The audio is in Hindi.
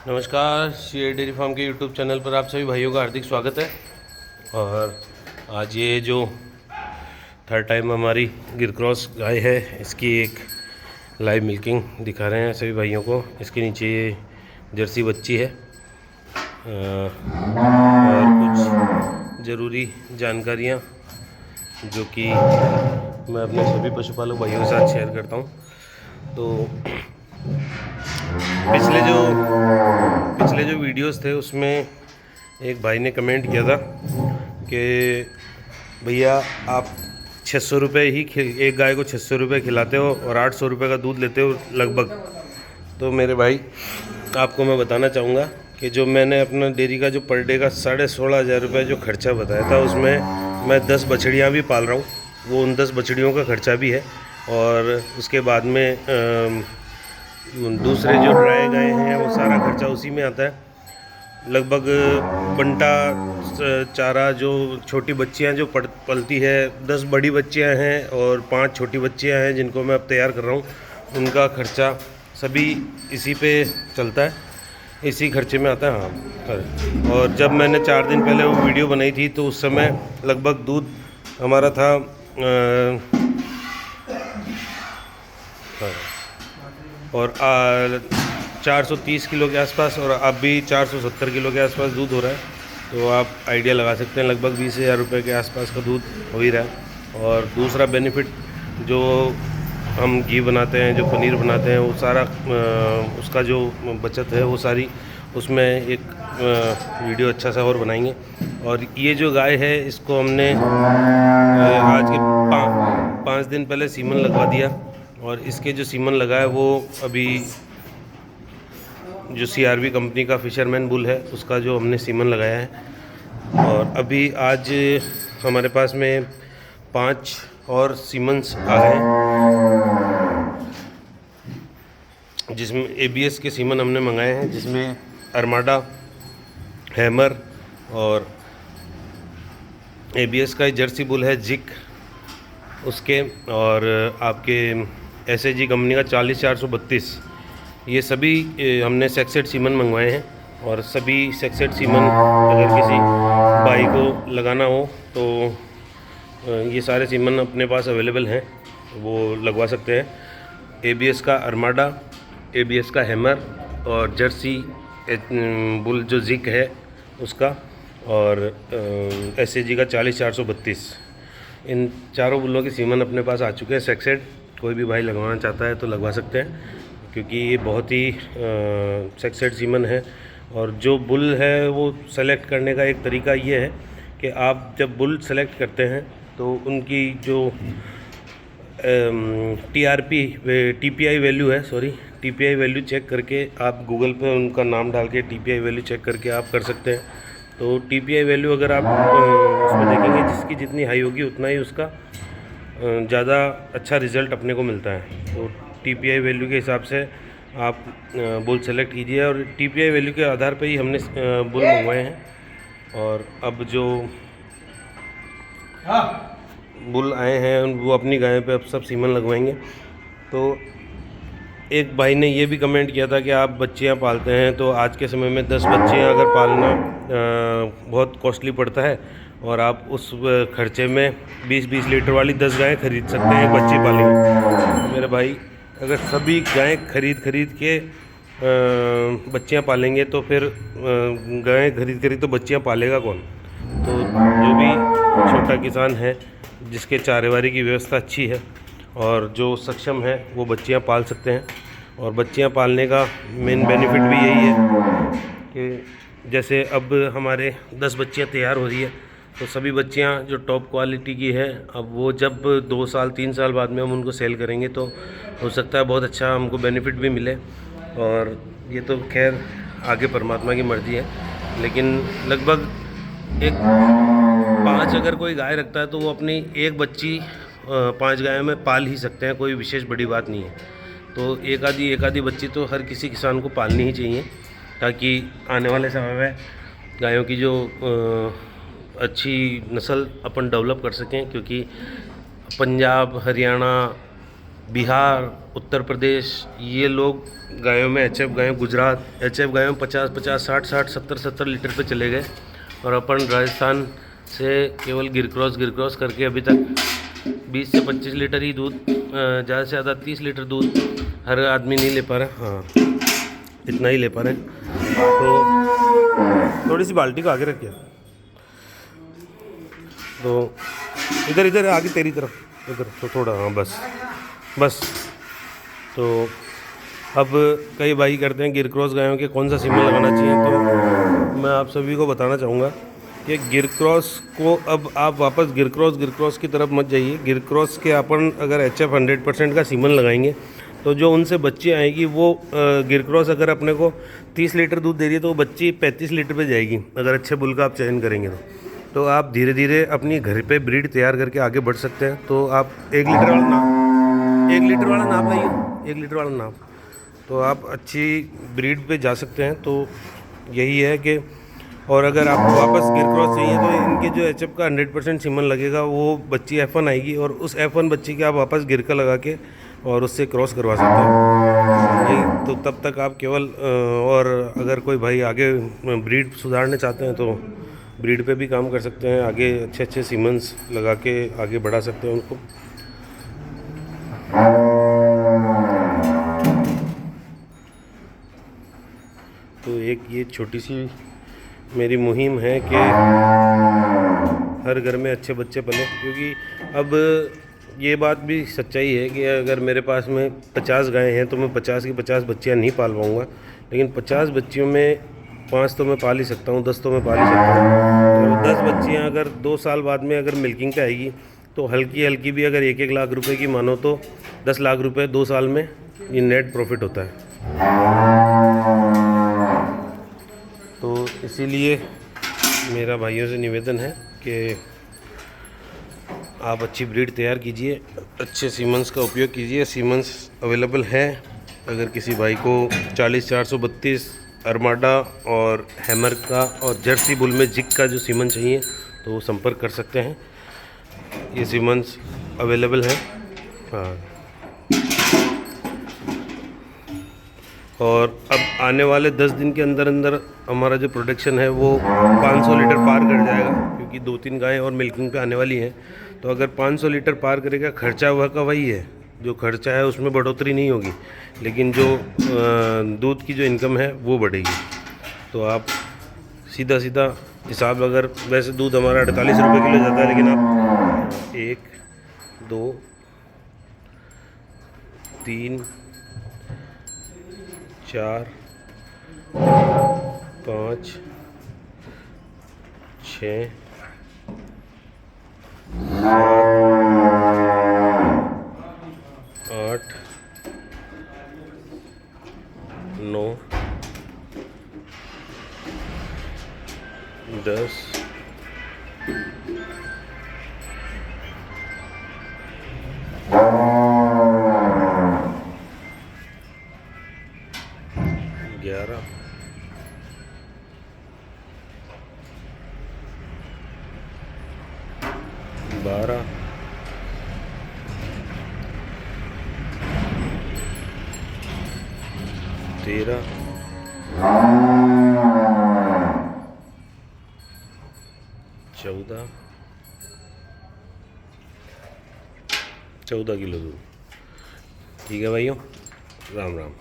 नमस्कार, शेर डेयरी फार्म के यूट्यूब चैनल पर आप सभी भाइयों का हार्दिक स्वागत है। और आज ये जो थर्ड टाइम हमारी गिर क्रॉस गाय है, इसकी एक लाइव मिल्किंग दिखा रहे हैं सभी भाइयों को। इसके नीचे ये जर्सी बच्ची है और कुछ ज़रूरी जानकारियाँ जो कि मैं अपने सभी पशुपालक भाइयों के साथ शेयर करता हूँ। तो पिछले जो वीडियोस थे उसमें एक भाई ने कमेंट किया था कि भैया आप 600 रुपये ही एक गाय को 600 रुपये खिलाते हो और 800 रुपये का दूध लेते हो लगभग। तो मेरे भाई आपको मैं बताना चाहूँगा कि जो मैंने अपना डेयरी का जो पर डे का 16,500 रुपये जो खर्चा बताया था, उसमें मैं 10 बछड़ियाँ भी पाल रहा हूँ। वो उन 10 बछड़ियों का खर्चा भी है और उसके बाद में दूसरे जो ड्राई गाय हैं वो सारा खर्चा उसी में आता है। लगभग बंटा चारा जो छोटी बच्चियां जो पलती है, 10 बड़ी बच्चियां हैं और 5 छोटी बच्चियां हैं जिनको मैं अब तैयार कर रहा हूँ। उनका खर्चा सभी इसी पे चलता है, इसी खर्चे में आता है। हाँ, और जब मैंने 4 दिन पहले वो वीडियो बनाई थी तो उस समय लगभग दूध हमारा था और 430 किलो के आसपास, और अब भी 470 किलो के आसपास दूध हो रहा है। तो आप आइडिया लगा सकते हैं, लगभग 20,000 रुपये के आसपास का दूध हो ही रहा है। और दूसरा बेनिफिट जो हम घी बनाते हैं, जो पनीर बनाते हैं, वो सारा उसका जो बचत है वो सारी उसमें एक वीडियो अच्छा सा और बनाएंगे। और ये जो गाय है इसको हमने आज के 5 दिन पहले सीमन लगवा दिया, और इसके जो सीमन लगा है वो अभी जो CRB कंपनी का फिशरमैन बुल है उसका जो हमने सीमन लगाया है। और अभी आज हमारे पास में 5 और सीमन्स आ गए, जिसमें ABS के सीमन हमने मंगाए हैं, जिसमें अरमाडा, हैमर और ABS का जर्सी बुल है जिक उसके, और आपके SAG कंपनी का 40,432। ये सभी हमने सेक्सेट सीमन मंगवाए हैं। और सभी सेक्सेट सीमन अगर किसी भाई को लगाना हो तो ये सारे सीमन अपने पास अवेलेबल हैं, वो लगवा सकते हैं। ABS का अरमाडा, ABS का हैमर और जर्सी बुल जो जिक है उसका, और SAG का 40,432। इन चारों बुलों के सीमन अपने पास आ चुके हैं सेक्सेट। कोई भी भाई लगवाना चाहता है तो लगवा सकते हैं, क्योंकि ये बहुत ही सेक्सेट सीमन है। और जो बुल है वो सेलेक्ट करने का एक तरीका ये है कि आप जब बुल सेलेक्ट करते हैं तो उनकी जो TPI वैल्यू है, TPI वैल्यू चेक करके आप गूगल पे उनका नाम डाल के TPI वैल्यू चेक करके आप कर सकते हैं। तो TPI वैल्यू अगर आप उसमें देखेंगे, जिसकी जितनी हाई होगी उतना ही उसका ज़्यादा अच्छा रिज़ल्ट अपने को मिलता है। तो TPI वैल्यू के हिसाब से आप बुल सेलेक्ट कीजिए, और TPI वैल्यू के आधार पे ही हमने बुल मंगवाए हैं। और अब जो बुल आए हैं वो अपनी गाय पे अब सब सीमन लगवाएंगे। तो एक भाई ने ये भी कमेंट किया था कि आप बच्चियां पालते हैं, तो आज के समय में 10 बच्चियां अगर पालना बहुत कॉस्टली पड़ता है, और आप उस खर्चे में 20-20 लीटर वाली 10 गायें खरीद सकते हैं एक बच्ची पालेंगे। मेरे भाई, अगर सभी गायें खरीद के बच्चियां पालेंगे तो फिर गायें खरीद तो बच्चियां पालेगा कौन? तो जो भी छोटा किसान है जिसके चारेवारी की व्यवस्था अच्छी है और जो सक्षम है वो बच्चियां पाल सकते हैं। और बच्चियां पालने का मेन बेनिफिट भी यही है कि जैसे अब हमारे 10 बच्चियां तैयार हो रही है, तो सभी बच्चियां जो टॉप क्वालिटी की है, अब वो जब 2 साल 3 साल बाद में हम उनको सेल करेंगे तो हो सकता है बहुत अच्छा हमको बेनिफिट भी मिले। और ये तो खैर आगे परमात्मा की मर्ज़ी है, लेकिन लगभग 5 अगर कोई गाय रखता है तो वो अपनी एक बच्ची 5 गायों में पाल ही सकते हैं, कोई विशेष बड़ी बात नहीं है। तो एक आधी बच्ची तो हर किसी किसान को पालनी ही चाहिए, ताकि आने वाले समय में गायों की जो अच्छी नस्ल अपन डेवलप कर सकें। क्योंकि पंजाब, हरियाणा बिहार, उत्तर प्रदेश, ये लोग गायों में एचएफ गायों, गुजरात एचएफ गायों में 50-50, 60-60, 70-70 लीटर पे चले गए। और अपन राजस्थान से केवल गिर क्रॉस करके अभी तक 20 से 25 लीटर ही दूध, ज़्यादा से ज़्यादा 30 लीटर दूध हर आदमी नहीं ले पा रहा। हाँ, इतना ही ले पा रहे हैं। तो थोड़ी सी बाल्टी को आगे रखिए। तो इधर आगे तेरी तरफ, इधर तो थोड़ा, हाँ बस। तो अब कई भाई करते हैं गिर क्रॉस गायों के कौन सा सीमन लगाना चाहिए, तो मैं आप सभी को बताना चाहूँगा कि गिर क्रॉस को अब आप वापस गिर क्रॉस की तरफ मत जाइए। गिर क्रॉस के अपन अगर HF 100% का सीमन लगाएंगे तो जो उनसे बच्ची आएगी वो गिर क्रॉस अगर अपने को 30 लीटर दूध दे रही है तो वो बच्ची 35 लीटर पे जाएगी अगर अच्छे बुल का आप चयन करेंगे तो आप धीरे धीरे अपनी घर पे ब्रीड तैयार करके आगे बढ़ सकते हैं। तो आप 1 लीटर वाला नाप लाइए, 1 लीटर वाला नाप, तो आप अच्छी ब्रीड पे जा सकते हैं। तो यही है कि और अगर आपको वापस गिर क्रॉस चाहिए तो इनके जो HF का 100% सीमन लगेगा वो बच्ची F1 आएगी और उस F1 बच्ची के आप वापस गिर का लगा के और उससे क्रॉस करवा सकते हैं। नहीं तो तब तक आप केवल और अगर कोई भाई आगे ब्रीड सुधारने चाहते हैं तो ब्रीड पे भी काम कर सकते हैं, आगे अच्छे सीमन्स लगा के आगे बढ़ा सकते हैं उनको। तो एक ये छोटी सी मेरी मुहिम है कि हर घर में अच्छे बच्चे पले, क्योंकि अब ये बात भी सच्चाई है कि अगर मेरे पास में 50 गायें हैं तो मैं 50 की 50 बच्चियाँ नहीं पाल पाऊँगा, लेकिन 50 बच्चियों में 5 तो मैं पाल ही सकता हूँ, 10 तो मैं पाल ही सकता हूँ। तो 10 बच्चियाँ अगर 2 साल बाद में अगर मिल्किंग पे आएगी तो हल्की भी अगर 1-1 लाख रुपए की मानो तो 10 लाख रुपए 2 साल में ये नेट प्रॉफिट होता है। तो इसीलिए मेरा भाइयों से निवेदन है कि आप अच्छी ब्रीड तैयार कीजिए, अच्छे सीमन्स का उपयोग कीजिए। सीमन्स अवेलेबल है, अगर किसी भाई को 40-432 अरमाडा और हैमर का और जर्सी बुल में जिग का जो सीमन चाहिए तो वो संपर्क कर सकते हैं, ये सीमन्स अवेलेबल हैं। हाँ, और अब आने वाले 10 दिन के अंदर अंदर हमारा जो प्रोडक्शन है वो 500 लीटर पार कर जाएगा, क्योंकि 2-3 गायें और मिल्किंग पे आने वाली हैं। तो अगर 500 लीटर पार करेगा, खर्चा वह का वही है, जो खर्चा है उसमें बढ़ोतरी नहीं होगी, लेकिन जो दूध की जो इनकम है वो बढ़ेगी। तो आप सीधा हिसाब, अगर वैसे दूध हमारा 48 रुपये किलो जाता है, लेकिन आप 1 2 3 4 5 6 7 8 9 10 11 12 13 14 किलो दूध। ठीक है भाइयों, राम राम।